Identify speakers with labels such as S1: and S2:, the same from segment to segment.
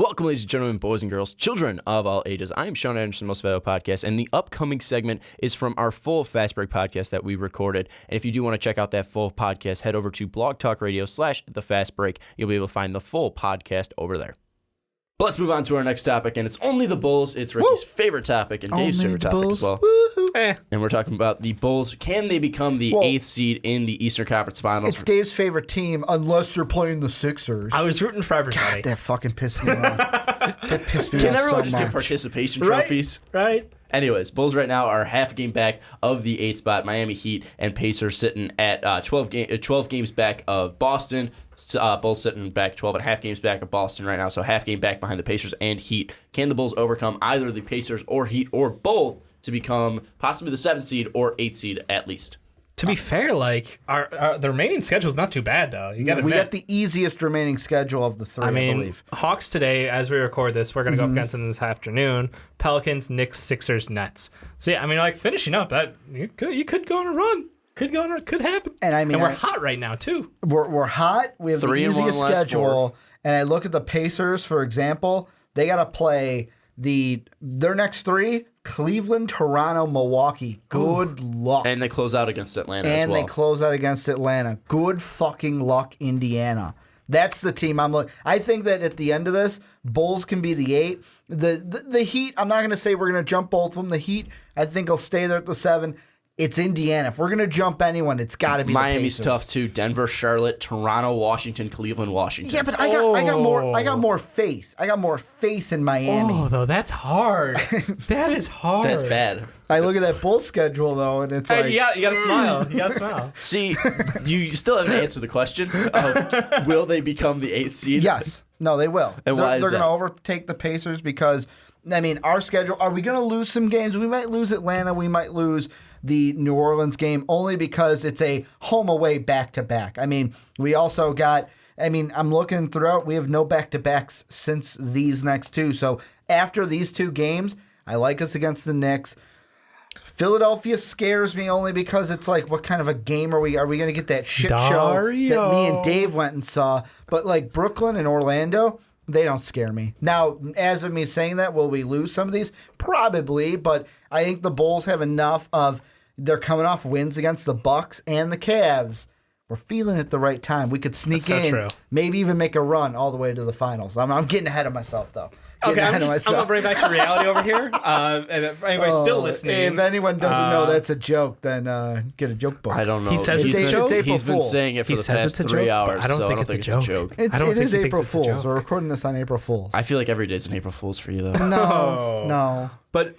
S1: Welcome, ladies and gentlemen, boys and girls, children of all ages. I am Sean Anderson, Most Valuable Podcast, and the upcoming segment is from our full Fast Break podcast that we recorded. And if you do want to check out that full podcast, head over to Blog Talk Radio/The Fast Break. You'll be able to find the full podcast over there. But let's move on to our next topic, and it's only the Bulls. It's Ricky's favorite topic and Dave's favorite topic as well. And we're talking about the Bulls. Can they become the 8th seed in the Eastern Conference Finals?
S2: It's Dave's favorite team, unless you're playing the Sixers.
S3: I was rooting for everybody.
S2: God, that fucking pissed me off. That pissed me off.
S1: Can everyone
S2: so
S1: just
S2: much.
S1: get participation trophies?
S3: Right.
S1: Anyways, Bulls right now are half a game back of the 8th spot. Miami Heat and Pacers sitting at 12 games back of Boston. Bulls sitting back 12.5 games back of Boston right now, so half game back behind the Pacers and Heat. Can the Bulls overcome either the Pacers or Heat or both to become possibly the 7th seed or 8th seed at least?
S3: To be fair, like the remaining schedule is not too bad though. You got
S2: we got the easiest remaining schedule of the three, I believe.
S3: Hawks today, as we record this, we're going to go up against them this afternoon. Pelicans, Knicks, Sixers, Nets. See, I mean, like finishing up that you could go on a run. Could happen. And we're hot right now too.
S2: We're hot. We have the easiest schedule. And I look at the Pacers, for example. They got to play their next three: Cleveland, Toronto, Milwaukee. Good luck.
S1: And they close out against Atlanta as well.
S2: And they close out against Atlanta. Good fucking luck, Indiana. That's the team I'm looking. I think that at the end of this, Bulls can be the 8. The Heat, I'm not going to say we're going to jump both of them. The Heat, I think, will stay there at the 7. It's Indiana. If we're going to jump anyone, it's got to be
S1: Miami's
S2: the Pacers.
S1: tough too. Denver, Charlotte, Toronto, Washington, Cleveland, Washington.
S2: Yeah, but I got more faith. I got more faith in Miami.
S3: Oh, though, that's hard. That is hard.
S1: That's bad.
S2: I look at that Bulls schedule though, and it's like
S3: you got to smile. You got to smile.
S1: See, you still haven't answered the question of will they become the 8th seed?
S2: Yes. No, they will.
S1: And why is
S2: they're
S1: that?
S2: going to overtake the Pacers because, I mean, our schedule, are we going to lose some games? We might lose Atlanta. We might lose the New Orleans game only because it's a home-away back-to-back. I mean, we also got, I'm looking throughout. We have no back-to-backs since these next two. So after these two games, I like us against the Knicks. Philadelphia scares me only because it's like, what kind of a game are we? Are we going to get that shit show that me and Dave went and saw? But like Brooklyn and Orlando, they don't scare me. Now, as of me saying that, will we lose some of these? Probably, but I think the Bulls have enough of, they're coming off wins against the Bucks and the Cavs. We're feeling it the right time. We could sneak in, maybe even make a run all the way to the finals. I'm getting ahead of myself, though.
S3: Okay, I'm going to bring back to reality over here. And if anybody's still listening.
S2: If anyone doesn't know that's a joke, then get a joke book.
S1: I don't know.
S3: He says it's a joke?
S2: It's April
S1: He's been
S2: Fool's.
S1: saying it for the past 3 hours,
S3: I don't
S1: so
S3: think
S1: I don't
S3: it's
S1: think it's a joke.
S2: It is April Fool's. We're recording this on April Fool's.
S1: I feel like every day's an April Fool's for you, though.
S2: No.
S3: But,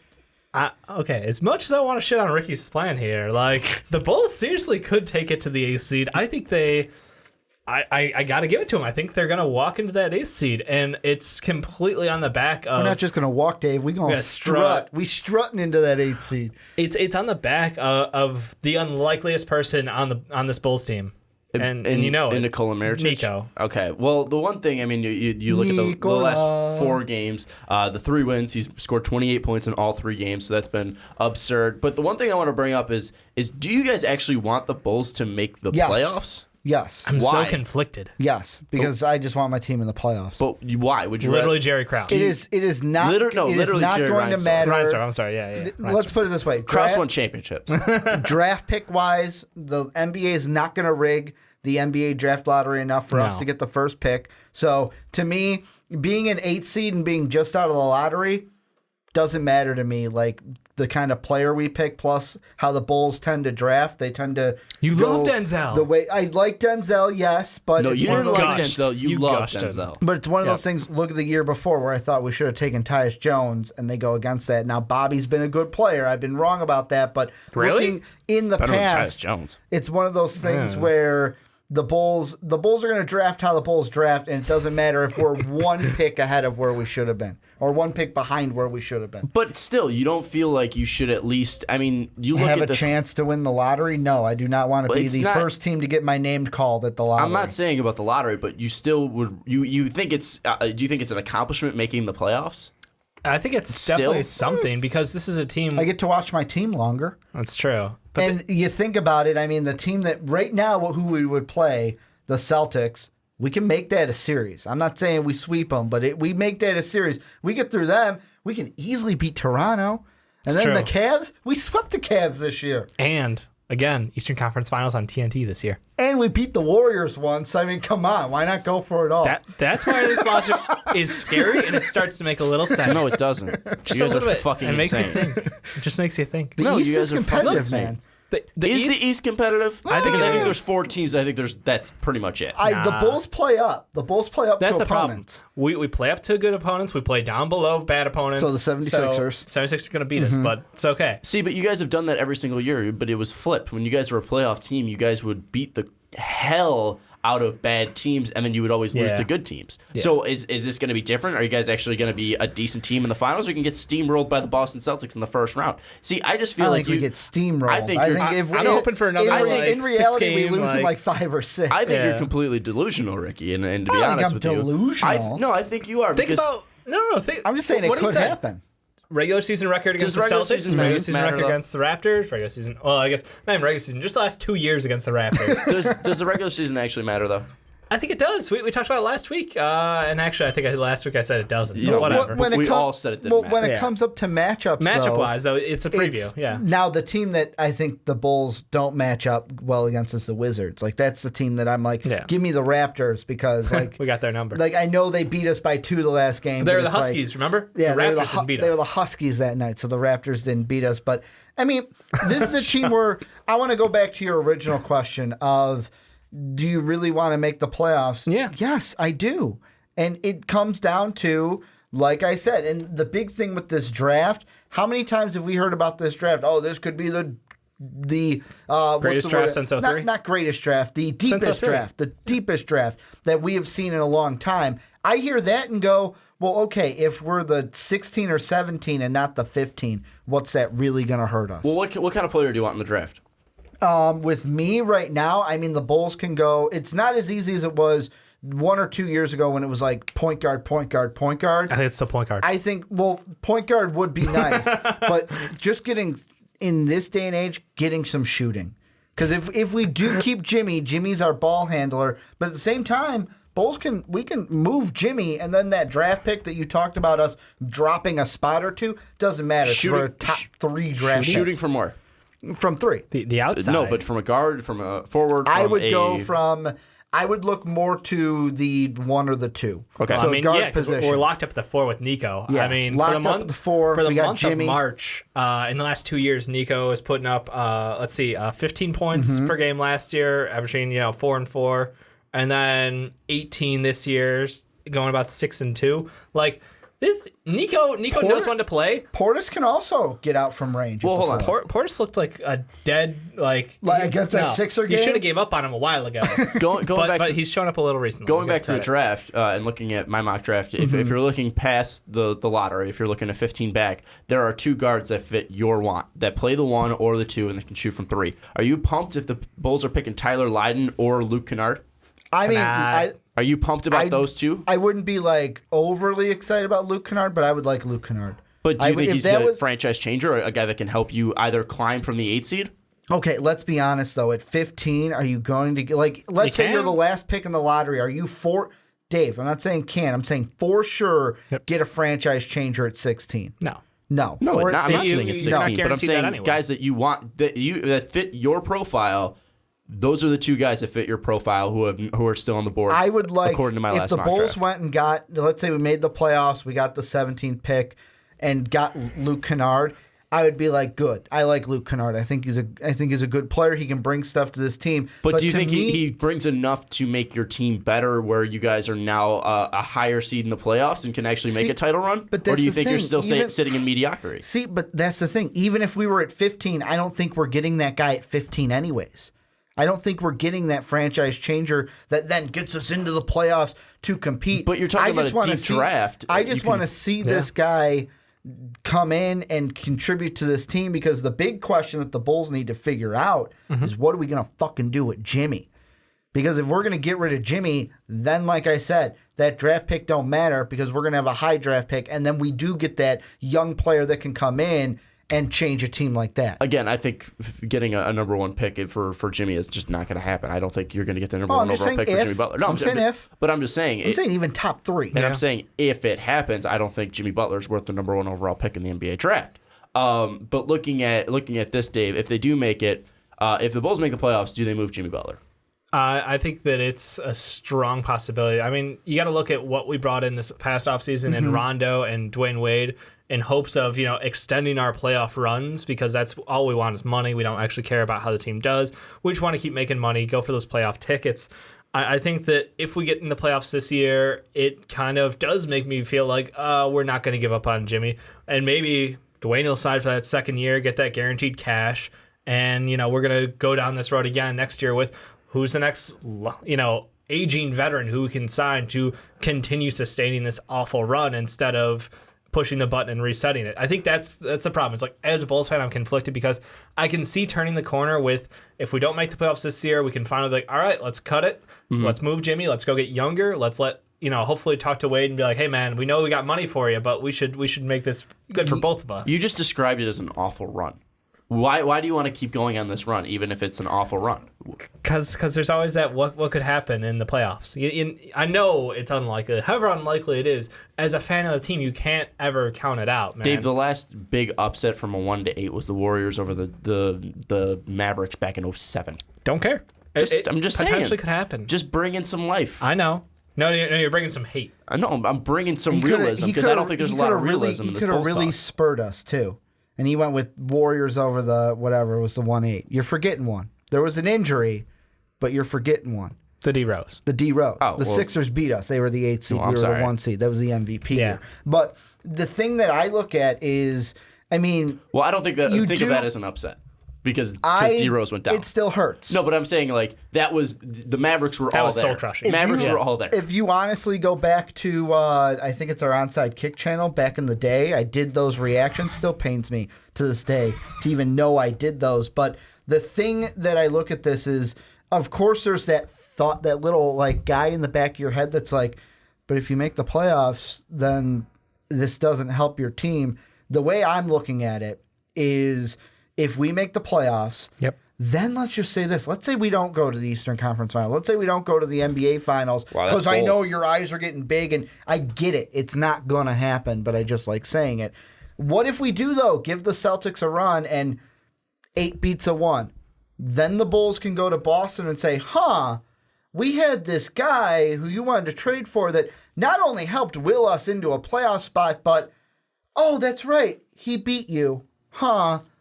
S3: okay, as much as I want to shit on Ricky's plan here, like, the Bulls seriously could take it to the 8th seed. I think I got to give it to them. I think they're going to walk into that 8th seed, and it's completely on the back of...
S2: We're not just going to walk, Dave. We're going to strut. We strutting into that 8th seed.
S3: It's on the back of the unlikeliest person on this Bulls team. And you know
S1: in Nikola Mirotic?
S3: Nico.
S1: Okay. Well, the one thing, you look at the last 4 games, the 3 wins, he's scored 28 points in all 3 games, so that's been absurd. But the one thing I want to bring up is do you guys actually want the Bulls to make the playoffs?
S2: Yes.
S3: I'm so conflicted.
S2: Yes, because I just want my team in the playoffs.
S1: But why? Would you
S3: literally Jerry Krause?
S2: It is not.
S1: Literally
S2: not
S1: Jerry
S2: going to matter.
S3: Reinsdorf, I'm sorry. Yeah.
S2: Let's put it this way:
S1: Krause won championships.
S2: Draft pick wise, the NBA is not going to rig the NBA draft lottery enough for us to get the first pick. So to me, being an 8th seed and being just out of the lottery doesn't matter to me. Like the kind of player we pick, plus how the Bulls tend to draft, they tend to.
S3: You love Denzel.
S2: The way I like Denzel, yes, but
S1: no, you didn't like
S3: Denzel.
S1: You loved Denzel.
S2: But it's one of those things. Look at the year before where I thought we should have taken Tyus Jones, and they go against that. Now Bobby's been a good player. I've been wrong about that, but looking in the
S1: Better
S2: past,
S1: than Tyus Jones.
S2: It's one of those things where. The Bulls are going to draft how the Bulls draft, and it doesn't matter if we're 1 pick ahead of where we should have been or 1 pick behind where we should have been.
S1: But still, you don't feel like you should at least. You look
S2: have
S1: at
S2: a chance to win the lottery. No, I do not want to be the first team to get my name called at the lottery.
S1: I'm not saying about the lottery, but you still would. You think it's? Do you think it's an accomplishment making the playoffs?
S3: I think it's definitely something because this is a team.
S2: I get to watch my team longer.
S3: That's true.
S2: But you think about it. The team that right now, who we would play, the Celtics, we can make that a series. I'm not saying we sweep them, but we make that a series. We get through them, we can easily beat Toronto. And then the Cavs, we swept the Cavs this year.
S3: And again, Eastern Conference Finals on TNT this year.
S2: And we beat the Warriors once. I mean, come on. Why not go for it all?
S3: That's why this logic is scary, and it starts to make a little sense.
S1: No, it doesn't.
S3: Just
S1: You guys
S3: a little
S1: are
S3: bit.
S1: fucking
S3: It makes
S1: insane.
S3: you think. It just makes you think.
S2: The
S1: No,
S2: East
S1: you guys
S2: is
S1: are fucking
S2: competitive,
S1: insane.
S2: man.
S3: The
S1: Is
S3: East,
S1: the East competitive?
S3: I think it
S1: I think
S3: is.
S1: there's 4 teams. I think that's pretty much it.
S2: The Bulls play up. The Bulls play up
S3: That's
S2: to
S3: the problem.
S2: opponents.
S3: We play up to good opponents. We play down below bad opponents.
S2: So the 76ers.
S3: 76ers are going to beat us, but it's okay.
S1: See, but you guys have done that every single year, but it was flipped. When you guys were a playoff team, you guys would beat the hell out of bad teams, and then you would always lose
S3: Yeah.
S1: to good teams. So is this going to be different? Are you guys actually going to be a decent team in the finals, or you can get steamrolled by the Boston Celtics in the first round? See, I just feel
S2: I
S1: like
S2: think we get steamrolled.
S1: I think you're-
S3: I'm hoping for another,
S2: In reality, we
S3: six-game,
S2: lose in like 5 or 6.
S1: I think
S3: Yeah.
S1: you're completely delusional, Ricky. And to be
S2: I don't
S1: honest
S2: think
S1: with
S2: I'm
S1: you,
S2: delusional.
S1: No, I think you are.
S3: Think
S1: because
S3: about think.
S2: I'm just saying
S3: what
S2: it
S3: do you
S2: could
S3: say?
S2: happen.
S3: Regular season record against the
S1: regular
S3: Celtics,
S1: season
S3: regular season
S1: matter,
S3: record
S1: though?
S3: against the Raptors, regular season. Well, I guess not even regular season, just the last 2 years against the Raptors.
S1: does the regular season actually matter though?
S3: I think it does. We talked about it last week, and actually, I think last week I said it doesn't.
S1: You
S3: But
S1: know,
S3: whatever.
S2: When it
S1: We
S2: com-
S1: all said it didn't
S2: when
S1: matter.
S2: it comes up to matchups,
S3: Matchup wise, though, it's a preview. Yeah.
S2: Now, the team that I think the Bulls don't match up well against is the Wizards. Like, that's the team that I'm like,
S3: Yeah.
S2: give me the Raptors because, like,
S3: We got their number.
S2: like I know they beat us by 2 the last game.
S3: They
S2: but
S3: were the
S2: it's like-
S3: Huskies, remember?
S2: Yeah,
S3: the
S2: they were
S3: Raptors didn't beat us.
S2: They were the Huskies that night, so the Raptors didn't beat us. But, I mean, this is a team where I want to go back to your original question of, do you really want to make the playoffs?
S3: Yeah.
S2: Yes, I do. And it comes down to, like I said, and the big thing with this draft, how many times have we heard about this draft? Oh, this could be the
S3: Greatest draft since 03?
S2: Not greatest draft, the
S3: Since
S2: deepest
S3: 03.
S2: draft, the deepest draft that we have seen in a long time. I hear that and go, well, okay, if we're the 16 or 17 and not the 15, what's that really going to hurt us?
S1: Well, what kind of player do you want in the draft?
S2: With me right now, I mean, the Bulls can go. It's not as easy as it was 1 or 2 years ago when it was like point guard, point guard, point guard.
S3: I think it's the point guard.
S2: I think, well, point guard would be nice, but just getting, in this day and age, getting some shooting. Because if we do keep Jimmy's our ball handler, but at the same time, we can move Jimmy, and then that draft pick that you talked about us dropping a spot or two, doesn't matter. It's for a top 3 draft pick.
S1: Shooting from where?
S2: From 3.
S3: The outside.
S1: No, but from a guard, from a forward. From
S2: I would look more to the 1 or the 2.
S1: Okay.
S2: So
S3: I mean,
S2: guard
S3: yeah, 'cause
S2: position.
S3: we're locked up at the 4 with Nico.
S2: Yeah,
S3: I mean,
S2: locked
S3: for
S2: up
S3: the month,
S2: at the 4,
S3: for the
S2: we got
S3: month
S2: Jimmy.
S3: of March, in the last 2 years, Nico is putting up, 15 points per game last year, averaging 4 and 4, and then 18 this year's, going about 6 and 2. Like this, Nico knows when to play.
S2: Portis can also get out from range.
S1: Well,
S2: at the
S1: hold on.
S2: four.
S3: Portis looked like a dead
S2: against that Sixer game?
S3: You should have gave up on him a while ago.
S1: Going back
S3: but
S1: to
S3: he's shown up a little recently.
S1: Going
S3: I'll
S1: back
S3: give
S1: to the
S3: credit.
S1: draft and looking at my mock draft, if you're looking past the lottery, if you're looking at 15 back, there are 2 guards that fit your want, that play the 1 or the 2 and they can shoot from 3. Are you pumped if the Bulls are picking Tyler Lydon or Luke Kennard?
S2: I mean,
S3: Kennard.
S1: Are you pumped about those 2?
S2: I wouldn't be like overly excited about Luke Kennard, but I would like Luke Kennard.
S1: But do you think
S2: if
S1: he's
S2: that
S1: a
S2: was-
S1: franchise changer or a guy that can help you either climb from the 8 seed?
S2: Okay, let's be honest though. At 15, are you going to let's say
S3: can.
S2: you're the last pick in the lottery? Are you Dave? I'm not saying can. I'm saying for sure get a franchise changer at 16.
S3: No.
S2: No,
S1: No,
S2: Or
S1: I'm not
S3: you-
S1: saying it's
S3: you're not
S1: 16, but I'm
S3: guaranteed that
S1: saying
S3: anyway.
S1: guys that you want that fit your profile. Those are the 2 guys that fit your profile who are still on the board.
S2: I would like
S1: according to my
S2: if
S1: last
S2: the
S1: mock
S2: Bulls
S1: draft.
S2: went and got, let's say we made the playoffs, we got the 17th pick, and got Luke Kennard. I would be like, good. I like Luke Kennard. I think he's a good player. He can bring stuff to this team.
S1: But do you
S2: to
S1: think
S2: me,
S1: he brings enough to make your team better where you guys are now a higher seed in the playoffs and can actually make
S2: See,
S1: a title run?
S2: but
S1: Or
S2: that's
S1: do you
S2: the
S1: think you're
S2: thing,
S1: still
S2: even-
S1: sitting in mediocrity?
S2: See, but that's the thing. Even if we were at 15, I don't think we're getting that guy at 15 anyways. I don't think we're getting that franchise changer that then gets us into the playoffs to compete.
S1: But you're talking
S2: I
S1: about
S2: just
S1: a
S2: wanna
S1: deep draft.
S2: I
S1: You
S2: just
S1: can-
S2: want to see this guy come in and contribute to this team because the big question that the Bulls need to figure out is what are we going to fucking do with Jimmy? Because if we're going to get rid of Jimmy, then like I said, that draft pick don't matter because we're going to have a high draft pick and then we do get that young player that can come in and change a team like that.
S1: Again, I think getting a number one pick for Jimmy is just not going to happen. I don't think you're going to get the number one overall pick for Jimmy Butler. No,
S2: I'm saying if.
S1: But I'm just saying.
S2: I'm saying even top 3.
S1: And I'm saying if it happens, I don't think Jimmy Butler's worth the number one overall pick in the NBA draft. But looking at this, Dave, if they do make it, if the Bulls make the playoffs, do they move Jimmy Butler?
S3: I think that it's a strong possibility. I mean, you got to look at what we brought in this past offseason in Rondo and Dwayne Wade in hopes of, extending our playoff runs, because that's all we want is money. We don't actually care about how the team does. We just want to keep making money, go for those playoff tickets. I think that if we get in the playoffs this year, it kind of does make me feel like we're not going to give up on Jimmy. And maybe Dwayne will sign for that second year, get that guaranteed cash, and, we're going to go down this road again next year with who's the next, aging veteran who we can sign to continue sustaining this awful run instead of pushing the button and resetting it. I think that's the problem. It's like, as a Bulls fan, I'm conflicted because I can see turning the corner with, if we don't make the playoffs this year, we can finally be like, all right, let's cut it. Let's move Jimmy. Let's go get younger. Let's hopefully talk to Wade and be like, hey man, we know we got money for you, but we should make this good for both of us.
S1: You just described it as an awful run. Why do you want to keep going on this run, even if it's an awful run?
S3: Because there's always that what could happen in the playoffs. I know it's unlikely. However unlikely it is, as a fan of the team, you can't ever count it out, man.
S1: Dave, the last big upset from a 1-8 was the Warriors over the Mavericks back in 2007.
S3: Don't care.
S1: I'm just saying.
S3: Potentially could happen.
S1: Just bring in some life.
S3: I know. No, you're bringing some hate.
S1: I know. I'm bringing some realism because I don't think there's a lot of realism in this Bulls talk.
S2: He could have really spurred us, too. And he went with Warriors over the, whatever, it was the 1-8. You're forgetting one. There was an injury, but you're forgetting one.
S3: The D Rose.
S2: The Sixers beat us. They were the 8 seed. We were the 1 seed. That was the MVP year. But the thing that I look at is, I don't think that. Think of that as an upset. Because D Rose went down. It still hurts.
S1: No, but I'm saying, that was, the Mavericks were all there. That was
S3: soul-crushing.
S1: Mavericks were all there.
S2: If you honestly go back to, I think it's our Onside Kick channel back in the day, I did those reactions. Still pains me to this day to even know I did those. But the thing that I look at this is, of course, there's that thought, that little guy in the back of your head that's like, but if you make the playoffs, then this doesn't help your team. The way I'm looking at it is, if we make the playoffs, then let's just say this. Let's say we don't go to the Eastern Conference Finals. Let's say we don't go to the NBA Finals. Because I know your eyes are getting big, and I get it. It's not going to happen, but I just like saying it. What if we do, though? Give the Celtics a run, and 8 beats a 1. Then the Bulls can go to Boston and say, we had this guy who you wanted to trade for that not only helped will us into a playoff spot, but, oh, that's right, he beat you.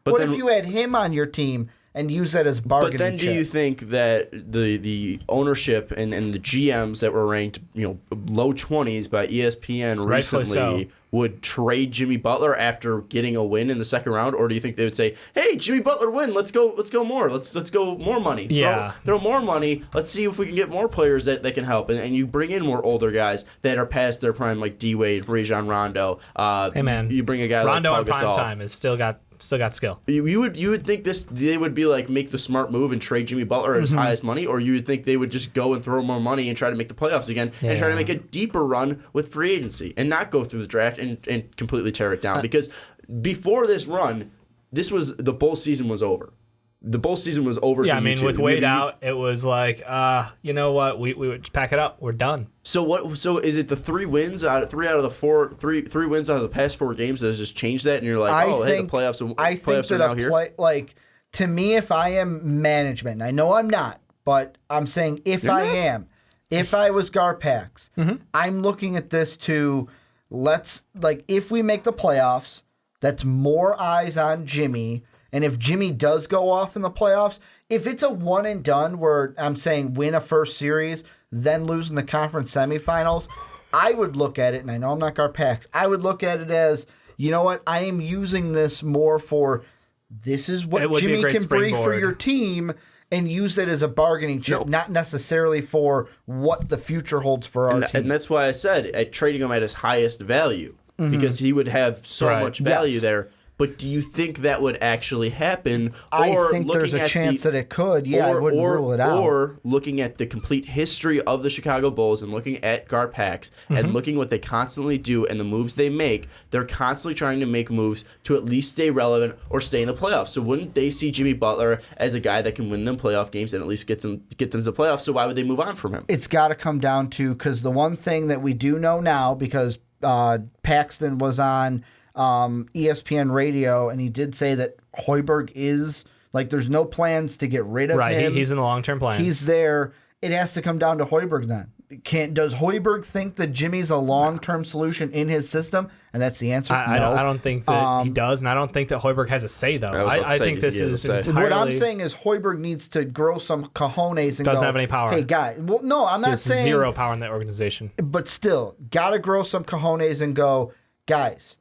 S2: But what if you had him on your team and use that as bargaining chip?
S1: But then do you think that the ownership and the GMs that were ranked low 20s by ESPN recently would trade Jimmy Butler after getting a win in the second round? Or do you think they would say, hey, Jimmy Butler win, let's go more. Let's go more money.
S3: Yeah.
S1: Throw more money. Let's see if we can get more players that can help. And you bring in more older guys that are past their prime, like D-Wade, Rajon Rondo.
S3: Hey, man.
S1: You bring a guy
S3: Rondo
S1: like Pau Gasol.
S3: in prime time has still got skill.
S1: You would think they would be like, make the smart move and trade Jimmy Butler at his highest money, or you would think they would just go and throw more money and try to make the playoffs again and try to make a deeper run with free agency and not go through the draft and completely tear it down. Because before this run, the Bulls season was over. The Bulls season was over.
S3: Yeah, with Wade out, it was like, you know what? We would pack it up. We're done.
S1: So what? So is it the 3 wins out of three wins out of the past 4 games that has just changed that? And you're like, the playoffs are now here.
S2: To me, if I am management, I know I'm not, but I'm saying if I was Garpax, I'm looking at this to if we make the playoffs, that's more eyes on Jimmy. And if Jimmy does go off in the playoffs, if it's a one and done where I'm saying win a first series, then lose in the conference semifinals, I would look at it, and I know I'm not Garpax, I would look at it as, you know what, I am using this more for this is what Jimmy can bring for your team, and use it as a bargaining chip, not necessarily for what the future holds for our team.
S1: And that's why I said trading him at his highest value, because he would have so much value there. But do you think that would actually happen?
S2: I think there's a chance that it could. Yeah, I wouldn't rule it out.
S1: Or looking at the complete history of the Chicago Bulls and looking at Garpax and looking what they constantly do and the moves they make, they're constantly trying to make moves to at least stay relevant or stay in the playoffs. So wouldn't they see Jimmy Butler as a guy that can win them playoff games and at least get them to the playoffs? So why would they move on from him?
S2: It's got to come down to, because the one thing that we do know now, because Paxton was on ESPN radio, and he did say that Hoiberg is, like, there's no plans to get rid of him.
S3: Right, he's in the long-term plan.
S2: He's there. It has to come down to Hoiberg then. Does Hoiberg think that Jimmy's a long-term solution in his system? And that's the answer. No.
S3: I don't think that he does, and I don't think that Hoiberg has a say, though. I think this is entirely...
S2: What I'm saying is Hoiberg needs to grow some cojones and
S3: doesn't have any power.
S2: Hey, guy. Well, no, I'm not saying...
S3: zero power in that organization.
S2: But still, got to grow some cojones and go, guys,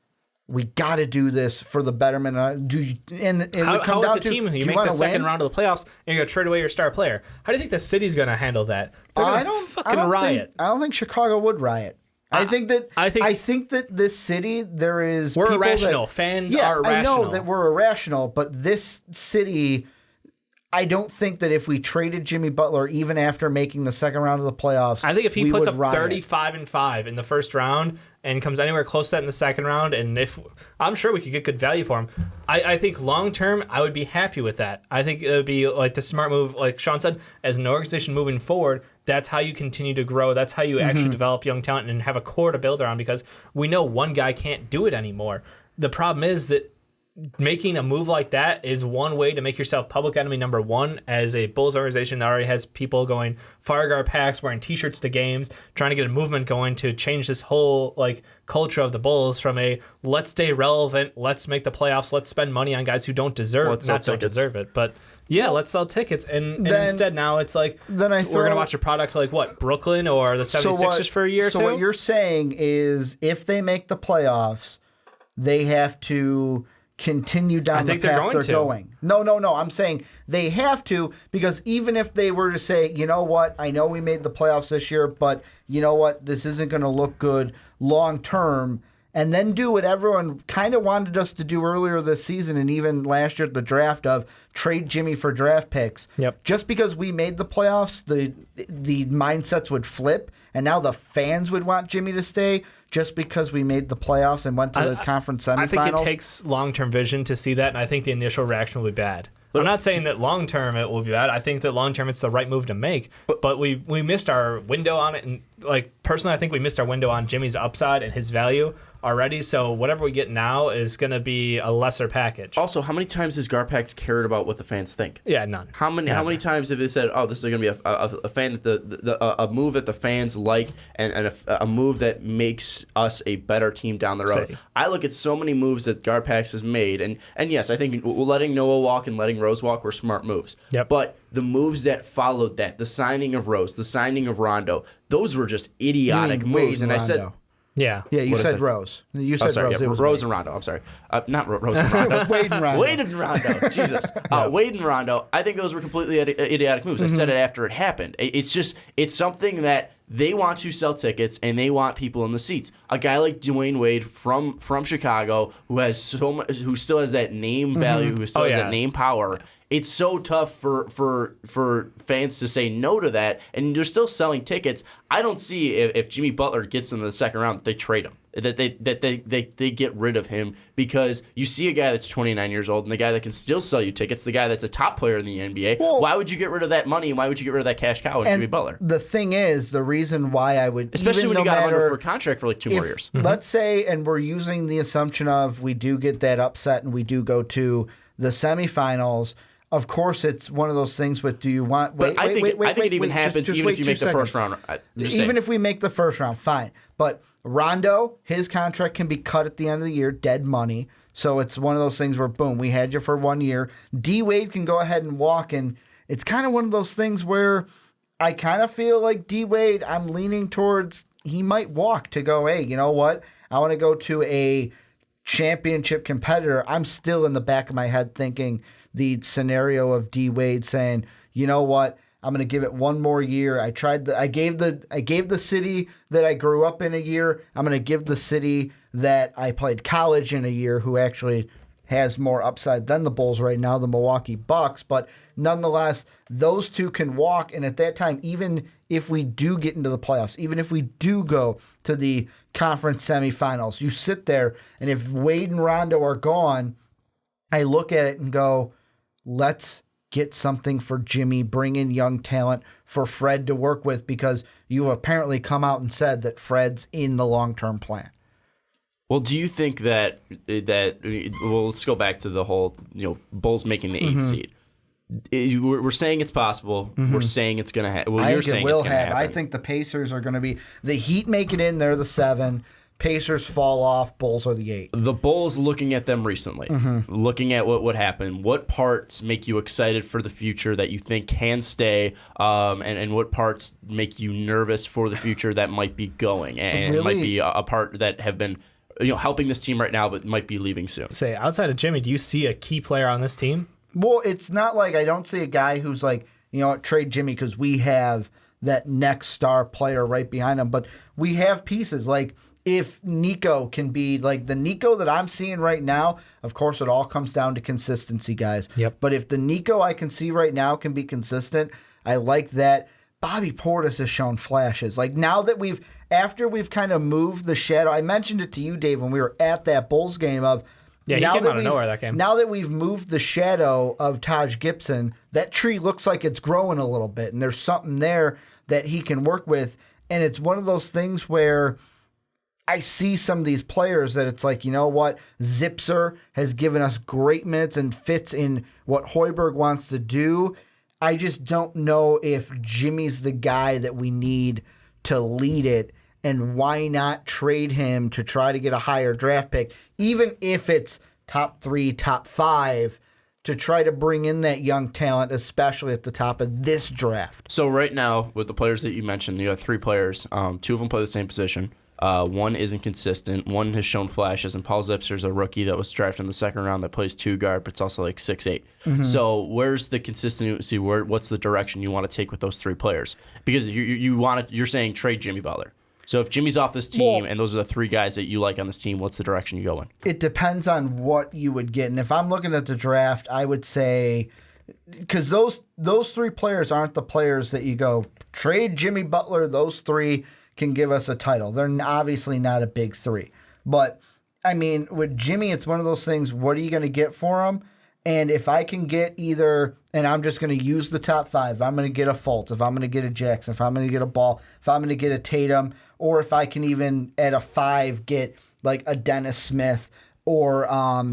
S2: we got to do this for the betterment.
S3: How is the team? You make the second round of the playoffs, and you're going to trade away your star player. How do you think the city's going to handle that? They're going to riot.
S2: I don't think Chicago would riot. I think that this city, we're
S3: irrational. Fans are irrational.
S2: I know that we're irrational, but this city, I don't think that if we traded Jimmy Butler, even after making the second round of the playoffs,
S3: I think if he puts up 35-5 in the first round and comes anywhere close to that in the second round, and I'm sure we could get good value for him. I think long term, I would be happy with that. I think it would be like the smart move, like Sean said, as an organization moving forward. That's how you continue to grow. That's how you actually develop young talent and have a core to build around, because we know one guy can't do it anymore. The problem is that making a move like that is one way to make yourself public enemy number one as a Bulls organization that already has people going fire guard packs, wearing t-shirts to games, trying to get a movement going to change this whole like culture of the Bulls from a let's stay relevant, let's make the playoffs, let's spend money on guys who don't deserve it, but let's sell tickets. And instead now it's like we're going to watch a product like what, Brooklyn or the 76ers for a year or two?
S2: So what you're saying is if they make the playoffs, they have to continue down the path they're going. No. I'm saying they have to, because even if they were to say, you know what, I know we made the playoffs this year, but you know what, this isn't going to look good long term, and then do what everyone kind of wanted us to do earlier this season and even last year at the draft of trade Jimmy for draft picks.
S3: Yep.
S2: Just because we made the playoffs, the mindsets would flip, and now the fans would want Jimmy to stay just because we made the playoffs and went to the conference semifinals.
S3: I think it takes long-term vision to see that, and I think the initial reaction will be bad. I'm not saying that long-term it will be bad. I think that long-term it's the right move to make, but we missed our window on it, and like personally, I think we missed our window on Jimmy's upside and his value already. So whatever we get now is going to be a lesser package.
S1: Also, how many times has Garpax cared about what the fans think?
S3: Yeah, none.
S1: How many times have they said, "Oh, this is going to be a fan that a move that the fans like and a move that makes us a better team down the road?" I look at so many moves that Garpax has made, and yes, I think letting Noah walk and letting Rose walk were smart moves.
S3: Yep.
S1: But the moves that followed that, the signing of Rose, the signing of Rondo, those were just idiotic moves. And I said.
S2: Yeah, you said Rose. You said Rose.
S1: Yeah, Rose and Rondo. I'm sorry. Not Rose and Rondo.
S2: Wade and Rondo.
S1: Wade and Rondo. Jesus. Wade and Rondo. I think those were completely idiotic moves. I said it after it happened. It's something that they want to sell tickets and they want people in the seats. A guy like Dwayne Wade from Chicago who has who still has that name value, who still has that name power. It's so tough for fans to say no to that, and they're still selling tickets. I don't see if Jimmy Butler gets in the second round, they trade him, that they get rid of him, because you see a guy that's 29 years old and the guy that can still sell you tickets, the guy that's a top player in the NBA. Well, why would you get rid of that money, and why would you get rid of that cash cow in Jimmy Butler?
S2: The thing is, the reason why I would,
S1: especially when you got him under for a contract for like 2 more years.
S2: Let's say, and we're using the assumption of we do get that upset and we do go to the semifinals. Of course, it's one of those things. But do you want?
S1: I think it even happens even if you make the first round.
S2: Even if we make the first round, fine. But Rondo, his contract can be cut at the end of the year, dead money. So it's one of those things where boom, we had you for 1 year. D Wade can go ahead and walk, and it's kind of one of those things where I kind of feel like D Wade. I'm leaning towards he might walk to go. Hey, you know what? I want to go to a championship competitor. I'm still in the back of my head thinking the scenario of D Wade saying, you know what, I'm going to give it 1 more year. I gave the city that I grew up in a year. I'm going to give the city that I played college in a year, who actually has more upside than the Bulls right now, the Milwaukee Bucks. But nonetheless, those two can walk. And at that time, even if we do get into the playoffs, even if we do go to the conference semifinals, you sit there, and if Wade and Rondo are gone, I look at it and go, let's get something for Jimmy, bring in young talent for Fred to work with, because you apparently come out and said that Fred's in the long-term plan.
S1: Well, do you think that well, let's go back to the whole, Bulls making the 8th seed. We're saying it's possible. We're saying it's going to happen. Well,
S2: I think it will happen. I think the Pacers are going to be the Heat make it in. They're the 7. Pacers fall off. Bulls are the 8.
S1: The Bulls, looking at them recently, looking at what happened, what parts make you excited for the future that you think can stay, and what parts make you nervous for the future that might be going and
S2: Really?
S1: might be a part that have been helping this team right now but might be leaving soon?
S3: Say, outside of Jimmy, do you see a key player on this team?
S2: Well, it's not like I don't see a guy who's like, trade Jimmy because we have that next star player right behind him. But we have pieces. Like, if Nico can be like the Nico that I'm seeing right now, of course, it all comes down to consistency, guys.
S3: Yep.
S2: But if the Nico I can see right now can be consistent, I like that. Bobby Portis has shown flashes. Like, now that after we've kind of moved the shadow, I mentioned it to you, Dave, when we were at that Bulls game of,
S3: yeah, he came out of nowhere that game.
S2: Now that we've moved the shadow of Taj Gibson, that tree looks like it's growing a little bit, and there's something there that he can work with. And it's one of those things where I see some of these players that it's like, you know what? Zipser has given us great minutes and fits in what Hoiberg wants to do. I just don't know if Jimmy's the guy that we need to lead it, and why not trade him to try to get a higher draft pick, even if it's top 3, top 5, to try to bring in that young talent, especially at the top of this draft.
S1: So right now, with the players that you mentioned, you have 3 players. 2 of them play the same position. One isn't consistent. One has shown flashes, and Paul Zipser's a rookie that was drafted in the 2nd round that plays 2 guard, but it's also like 6'8". So where's the consistency? What's the direction you want to take with those 3 players? Because you're saying trade Jimmy Butler. So if Jimmy's off this team and those are the 3 guys that you like on this team, what's the direction you go in?
S2: It depends on what you would get. And if I'm looking at the draft, I would say, because those 3 players aren't the players that you go, trade Jimmy Butler, those 3 can give us a title. They're obviously not a big 3. But, I mean, with Jimmy, it's one of those things, what are you going to get for him? And if I can get either, and I'm just going to use the top 5, if I'm going to get a Fultz, if I'm going to get a Jackson, if I'm going to get a Ball, if I'm going to get a Tatum, or if I can even at a 5 get like a Dennis Smith or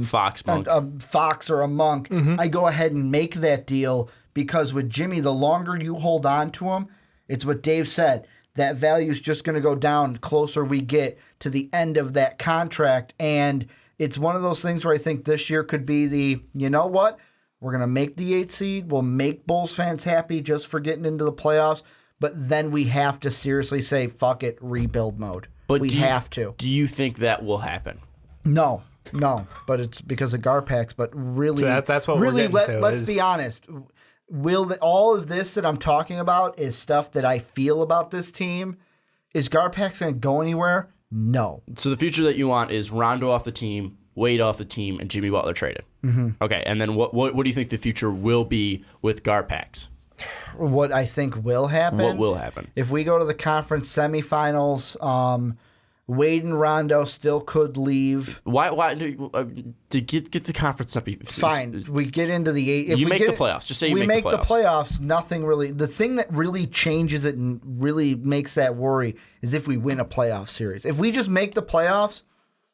S1: Fox Monk.
S2: a Fox or a Monk, I go ahead and make that deal, because with Jimmy, the longer you hold on to him, it's what Dave said, that value is just going to go down the closer we get to the end of that contract. And it's one of those things where I think this year could be the, you know what? We're going to make the 8th seed. We'll make Bulls fans happy just for getting into the playoffs. But then we have to seriously say, fuck it, rebuild mode.
S1: But
S2: we have to.
S1: Do you think that will happen?
S2: No. But it's because of Garpax. But really,
S3: So that's what
S2: really,
S3: we're getting to.
S2: let's be honest. All of this that I'm talking about is stuff that I feel about this team. Is Garpax going to go anywhere? No.
S1: So the future that you want is Rondo off the team, Wade off the team, and Jimmy Butler traded. Okay, and then what do you think the future will be with Garpax?
S2: What I think will happen.
S1: What will happen?
S2: If we go to the conference semifinals, Wade and Rondo still could leave.
S1: Why to get the conference semi?
S2: Fine, we get into the 8. If
S1: you
S2: we
S1: make
S2: get
S1: the playoffs. Just say you
S2: we
S1: make the playoffs.
S2: Nothing really. The thing that really changes it and really makes that worry is if we win a playoff series. If we just make the playoffs,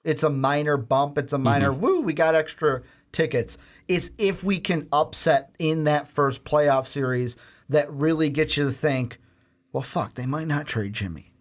S2: it's a minor bump. It's a minor woo. We got extra tickets. It's if we can upset in that first playoff series that really gets you to think, well, fuck, they might not trade Jimmy.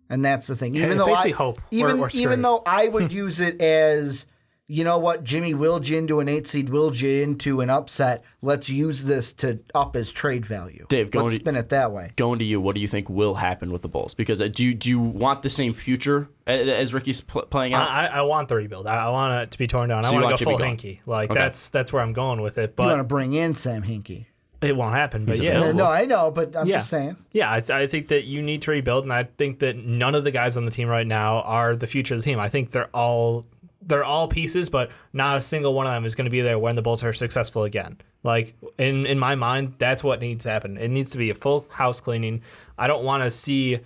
S2: And that's the thing. Even
S3: if
S2: though
S3: they see hope, we're
S2: even though I would use it as, you know what, Jimmy willed you into an 8 seed, willed you into an upset. Let's use this to up his trade value.
S1: Dave,
S2: let's spin it that way.
S1: Going to you, what do you think will happen with the Bulls? Because do you want the same future as Ricky's playing out?
S3: I want the rebuild. I want it to be torn down.
S1: So
S3: I want
S1: you
S3: to go
S1: want
S3: full
S1: Jimmy
S3: Hinkie. Like that's where I'm going with it.
S2: You want
S3: But
S2: to bring in Sam Hinkie.
S3: it won't happen. But
S1: He's
S3: yeah,
S1: available.
S2: No, I know, but I'm just saying.
S3: Yeah, I think that you need to rebuild, and I think that none of the guys on the team right now are the future of the team. I think they're all they're all pieces, but not a single one of them is going to be there when the Bulls are successful again. Like, in my mind, that's what needs to happen. It needs to be a full house cleaning. I don't want to see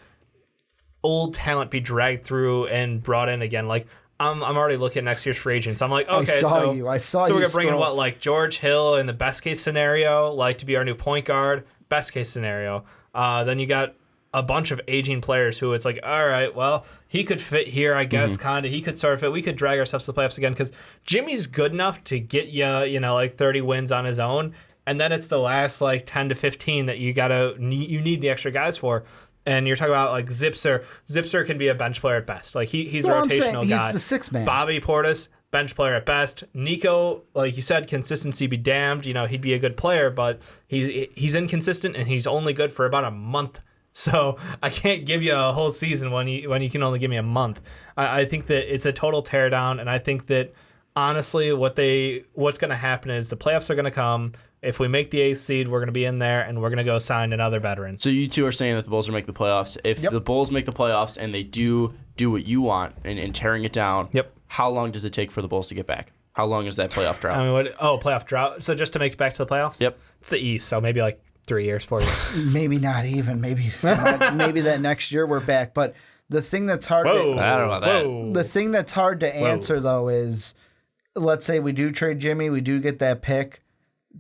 S3: old talent be dragged through and brought in again. Like, I'm already looking at next year's free agents. I'm like, okay, so we're going to bring in what, like George Hill in the best case scenario, like to be our new point guard, best case scenario. Then you got a bunch of aging players who it's like, all right, well, he could fit here, I guess, kind of. He could sort of fit. We could drag ourselves to the playoffs again because Jimmy's good enough to get you, like 30 wins on his own. And then it's the last like 10 to 15 that you need the extra guys for. And you're talking about like Zipser. Zipser can be a bench player at best. Like he's a rotational guy.
S2: He's the sixth man.
S3: Bobby Portis, bench player at best. Nico, like you said, consistency be damned. He'd be a good player, but he's inconsistent and he's only good for about a month. So I can't give you a whole season when you can only give me a month. I think that it's a total teardown, and I think that honestly, what's going to happen is the playoffs are going to come. If we make the 8th seed, we're going to be in there, and we're going to go sign another veteran.
S1: So you two are saying that the Bulls will make the playoffs. If the Bulls make the playoffs and they do what you want and tearing it down, how long does it take for the Bulls to get back? How long is that playoff drought?
S3: I mean, playoff drought. So just to make it back to the playoffs?
S1: Yep.
S3: It's the East, so maybe like 3 years, 4 years.
S2: Maybe not even. Maybe that next year we're back. But the thing that's hard
S1: I don't know about that.
S2: The thing that's hard to answer, though, is let's say we do trade Jimmy, we do get that pick.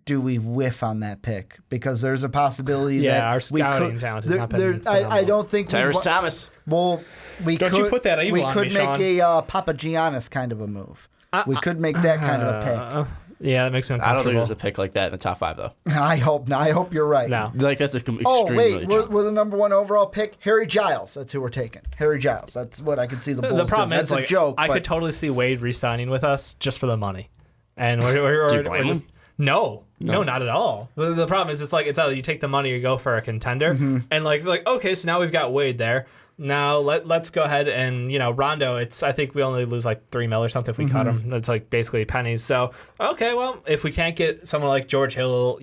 S2: Do we whiff on that pick? Because there's a possibility that
S3: our scouting talent has not been phenomenal.
S2: I don't think
S1: Tyrese Thomas.
S2: Well,
S3: you put that evil on me,
S2: make
S3: Sean.
S2: a Papa Giannis kind of a move. We could make that kind of a pick.
S3: Yeah, that makes me uncomfortable.
S1: I don't think there's a pick like that in the top 5, though.
S2: I hope not. I hope you're right.
S3: No.
S1: Like, that's extremely
S2: we're the number 1 overall pick. Harry Giles. That's who we're taking. Harry Giles. That's what I could see the Bulls
S3: The problem
S2: doing.
S3: is,
S2: That's a joke.
S3: I could totally see Wade re-signing with us just for the money. And we're
S1: Do you blame him?
S3: No, not at all. The problem is, it's either you take the money or you go for a contender. And like, okay, so now we've got Wade there. Now let's go ahead and Rondo. I think we only lose like $3 million or something if we cut him. It's like basically pennies. So okay, well if we can't get someone like George Hill,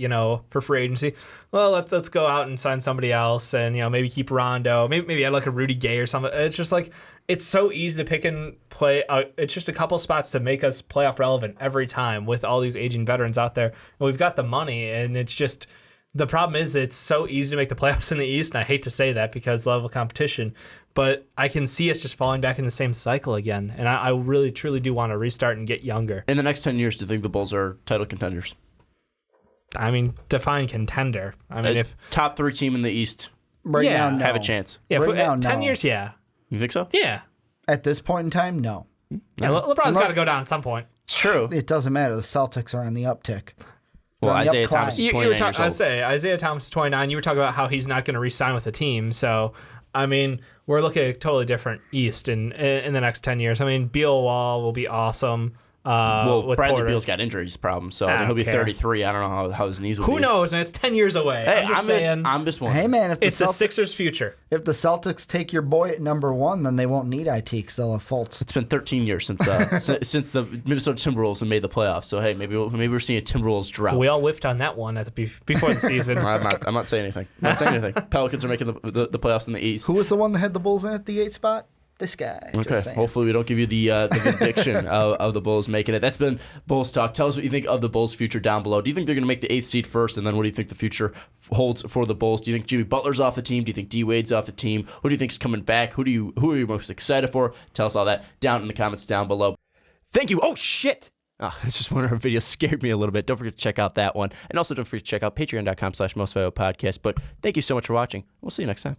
S3: for free agency, well let's go out and sign somebody else and maybe keep Rondo. Maybe add like a Rudy Gay or something. It's just like it's so easy to pick and play. It's just a couple spots to make us playoff relevant every time with all these aging veterans out there. And we've got the money, and it's just. The problem is it's so easy to make the playoffs in the East, and I hate to say that because level of competition, but I can see us just falling back in the same cycle again, and I really, truly do want to restart and get younger.
S1: In the next 10 years, do you think the Bulls are title contenders?
S3: I mean, define contender. I mean, if
S1: top 3 team in the East
S2: right now, no.
S1: have a chance.
S3: Yeah,
S2: right now,
S3: 10
S2: no.
S3: years, yeah.
S1: You think so?
S3: Yeah.
S2: At this point in time, no.
S3: Yeah, LeBron's got to go down at some point.
S1: It's true.
S2: It doesn't matter. The Celtics are on the uptick.
S1: Well,
S2: on the
S1: Isaiah
S2: up climb.
S1: Thomas is
S3: You
S1: 29
S3: were
S1: years
S3: I
S1: old.
S3: say Isaiah Thomas is 29. You were talking about how he's not going to re-sign with the team. So, I mean, we're looking at a totally different East in the next 10 years. I mean, Beal Wall will be awesome. With
S1: Bradley
S3: Porter.
S1: Beal's got injuries problems, so
S3: I
S1: he'll
S3: don't
S1: be
S3: care.
S1: 33. I don't know how his knees will be.
S3: Who knows, man? It's 10 years away.
S1: Hey,
S3: I'm
S1: just wondering.
S2: Hey, man, if
S3: It's the Sixers' future.
S2: If the Celtics take your boy at number 1, then they won't need IT because they'll have Fultz.
S1: It's been 13 years since since the Minnesota Timberwolves have made the playoffs. So hey, maybe we're seeing a Timberwolves drought.
S3: We all whiffed on that one before the season.
S1: I'm not saying anything. I'm not saying anything. Pelicans are making the playoffs in the East.
S2: Who was the one that had the Bulls in at the 8th spot? This guy.
S1: Okay. Hopefully we don't give you the prediction of the Bulls making it. That's been Bulls Talk. Tell us what you think of the Bulls' future down below. Do you think they're going to make the 8th seed first, and then what do you think the future holds for the Bulls? Do you think Jimmy Butler's off the team? Do you think D Wade's off the team? Who do you think's coming back? Who are you most excited for? Tell us all that down in the comments down below. Thank you. Oh shit. Oh, it's just one of our videos scared me a little bit. Don't forget to check out that one. And also don't forget to check out patreon.com/mostvaluablepodcast. But thank you so much for watching. We'll see you next time.